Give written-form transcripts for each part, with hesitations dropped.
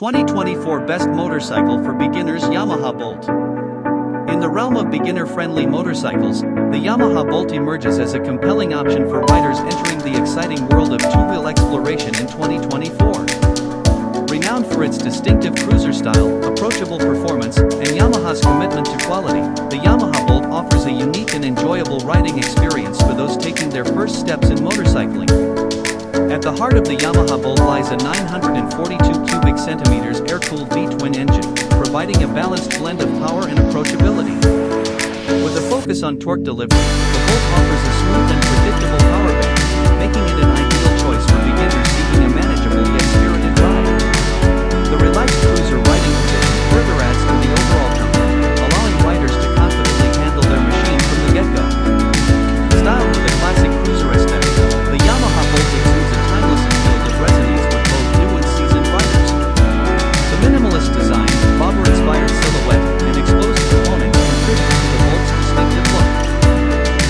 2024 Best Motorcycle for Beginners Yamaha Bolt. In the realm of beginner-friendly motorcycles, the Yamaha Bolt emerges as a compelling option for riders entering the exciting world of two-wheel exploration in 2024. Renowned for its distinctive cruiser style, approachable performance, and Yamaha's commitment to quality, the Yamaha Bolt offers a unique and enjoyable riding experience for those taking their first steps in motorcycling. At the heart of the Yamaha Bolt lies a 942 cubic centimeters air-cooled V-twin engine, providing a balanced blend of power and approachability. With a focus on torque delivery, the Bolt offers a smooth and predictable power band, making it an ideal choice for beginners seeking a manageable yet spirited ride. The relaxed cruiser riding position further adds to the overall comfort, allowing riders to confidently handle their machine from the get-go. Styled with a classic cruiser aesthetic, the Yamaha Bolt exudes a timeless appeal that resonates with both new and seasoned riders. The minimalist design, bobber-inspired silhouette, and exposed components contribute to the Bolt's distinctive look.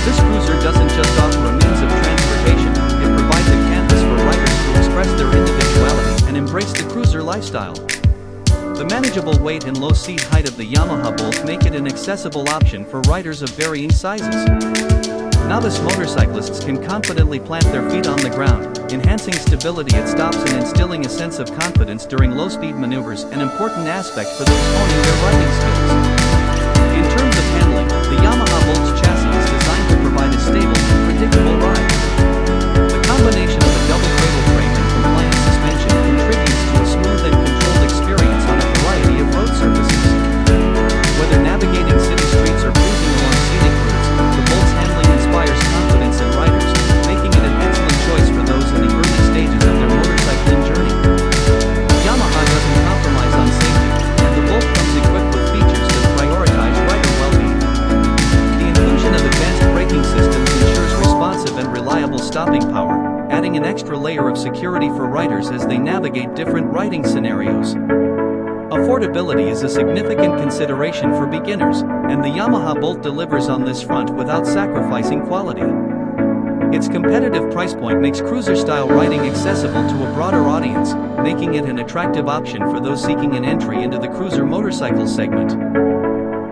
This cruiser doesn't just offer a means of transportation, it provides a canvas for riders to express their individuality and embrace the cruiser lifestyle. The manageable weight and low seat height of the Yamaha Bolt make it an accessible option for riders of varying sizes. Novice motorcyclists can confidently plant their feet on the ground, enhancing stability at stops and instilling a sense of confidence during low-speed maneuvers, an important aspect for those honing their riding skills. In terms of handling, the Yamaha Bolt's chassis is designed to provide a stable and predictable ride. The combination of a double cradle frame and compliant suspension contributes to a smooth and controlled experience on a variety of road surfaces. Whether navigating city streets or cruising along scenic routes, the Bolt's handling inspires confidence in riders, making it an excellent choice for those in the early stages of their motorcycling journey. Yamaha doesn't compromise on safety, and the Bolt comes equipped with features that prioritize rider well-being. The inclusion of advanced braking systems ensures responsive and reliable stopping power, adding an extra layer of security for riders as they navigate different riding scenarios. Affordability is a significant consideration for beginners, and the Yamaha Bolt delivers on this front without sacrificing quality. Its competitive price point makes cruiser-style riding accessible to a broader audience, making it an attractive option for those seeking an entry into the cruiser motorcycle segment.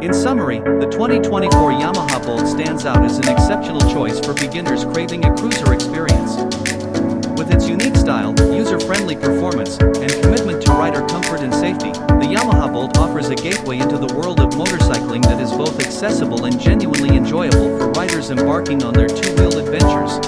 In summary, the 2024 Yamaha Bolt stands out as an exceptional choice for beginners craving a cruiser experience. With its unique style, user-friendly performance, and commitment to rider comfort and safety, the Yamaha Bolt offers a gateway into the world of motorcycling that is both accessible and genuinely enjoyable for riders embarking on their two-wheeled adventures.